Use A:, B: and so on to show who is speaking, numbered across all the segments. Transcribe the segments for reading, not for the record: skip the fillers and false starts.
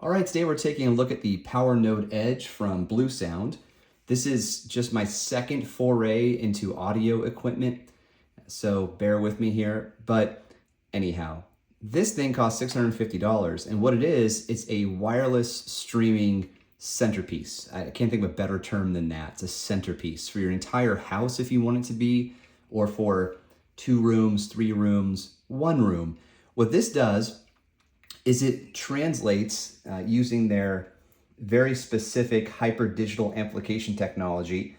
A: All right, today we're taking a look at the Powernode Edge from Bluesound. This is just my second foray into audio equipment, so bear with me here. But anyhow, this thing costs $650, and what it is, it's a wireless streaming centerpiece. I can't think of a better term than that. It's a centerpiece for your entire house if you want it to be, or for 2 rooms, 3 rooms, 1 room. What this does is it translates using their very specific hyper digital amplification technology,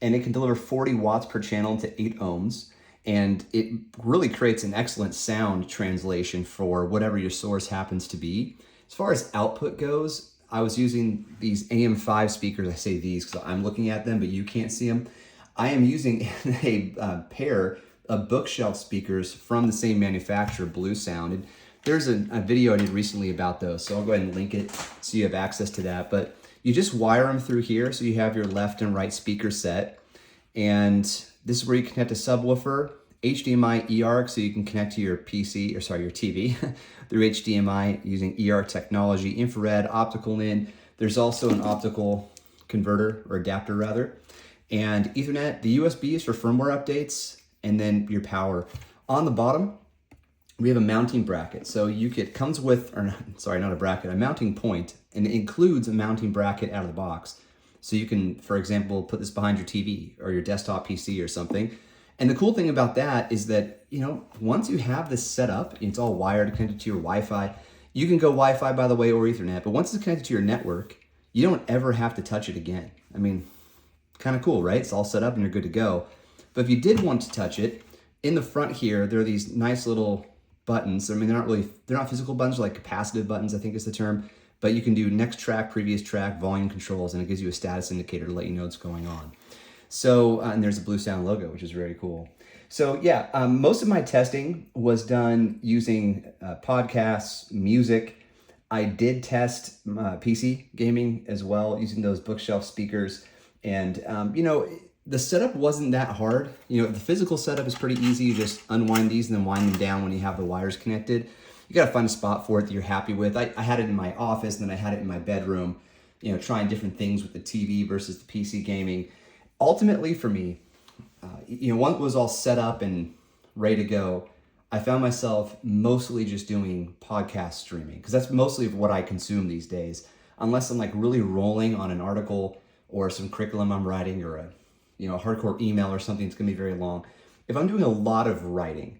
A: and it can deliver 40 watts per channel to 8 ohms, and it really creates an excellent sound translation for whatever your source happens to be. As far as output goes, I was using these AM5 speakers. I say these because I'm looking at them, but you can't see them. I am using a pair of bookshelf speakers from the same manufacturer, Bluesound. And there's a video I did recently about those, so I'll go ahead and link it so you have access to that. But you just wire them through here, so you have your left and right speaker set. And this is where you connect a subwoofer, HDMI eARC, so you can connect to your PC, or sorry, your TV, through HDMI using eARC technology, infrared, optical in. There's also an optical converter, or adapter rather, and Ethernet. The USB is for firmware updates, and then your power. On the bottom, we have a mounting bracket. So it comes with, not a bracket, a mounting point, and it includes a mounting bracket out of the box. So you can, for example, put this behind your TV or your desktop PC or something. And the cool thing about that is that, once you have this set up, it's all wired, connected to your Wi-Fi. You can go Wi-Fi, by the way, or Ethernet, but once it's connected to your network, you don't ever have to touch it again. I mean, kind of cool, right? It's all set up and you're good to go. But if you did want to touch it, in the front here, there are these nice little buttons. I mean, they're not physical buttons, they're like capacitive buttons, I think is the term. But you can do next track, previous track, volume controls, and it gives you a status indicator to let you know what's going on. So, and there's a Bluesound logo, which is very cool. So yeah, most of my testing was done using podcasts, music. I did test PC gaming as well, using those bookshelf speakers. And, the setup wasn't that hard. The physical setup is pretty easy. You just unwind these and then wind them down when you have the wires connected. You got to find a spot for it that you're happy with. I had it in my office, and then I had it in my bedroom, trying different things with the TV versus the PC gaming. Ultimately for me, once it was all set up and ready to go, I found myself mostly just doing podcast streaming, because that's mostly what I consume these days. Unless I'm like really rolling on an article or some curriculum I'm writing, or a hardcore email or something that's gonna be very long. If I'm doing a lot of writing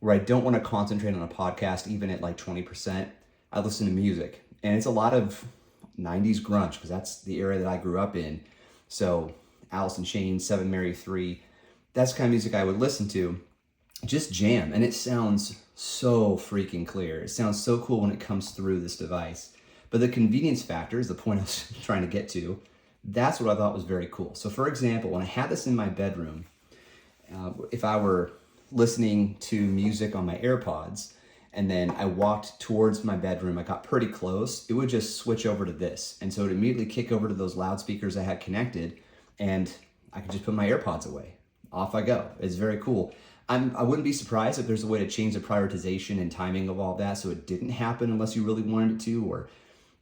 A: where I don't want to concentrate on a podcast, even at like 20%, I listen to music. And it's a lot of 90s grunge, because that's the era that I grew up in. So Alice in Chains, Seven Mary 3, that's the kind of music I would listen to. Just jam, and it sounds so freaking clear. It sounds so cool when it comes through this device. But the convenience factor is the point I was trying to get to. That's what I thought was very cool. So for example, when I had this in my bedroom, if I were listening to music on my AirPods, and then I walked towards my bedroom, I got pretty close, it would just switch over to this. And so it would immediately kick over to those loudspeakers I had connected, and I could just put my AirPods away. Off I go. It's very cool. I wouldn't be surprised if there's a way to change the prioritization and timing of all that so it didn't happen unless you really wanted it to, or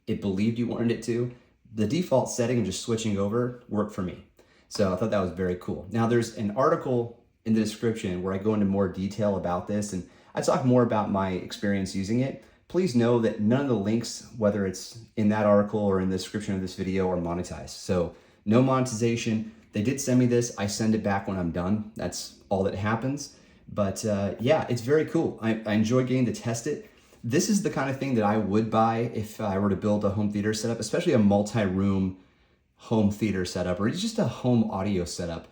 A: it believed you wanted it to. The default setting of just switching over worked for me. So I thought that was very cool. Now there's an article in the description where I go into more detail about this, and I talk more about my experience using it. Please know that none of the links, whether it's in that article or in the description of this video, are monetized. So no monetization. They did send me this. I send it back when I'm done. That's all that happens. But yeah, it's very cool. I enjoy getting to test it. This is the kind of thing that I would buy if I were to build a home theater setup, especially a multi-room home theater setup, or just a home audio setup.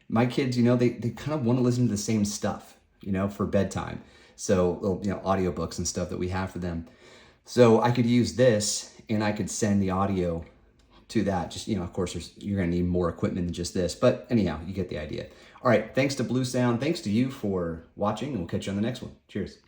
A: My kids, they kind of want to listen to the same stuff, for bedtime. So, audiobooks and stuff that we have for them. So I could use this, and I could send the audio to that. Just, of course, you're going to need more equipment than just this. But anyhow, you get the idea. All right, thanks to Bluesound. Thanks to you for watching, and we'll catch you on the next one. Cheers.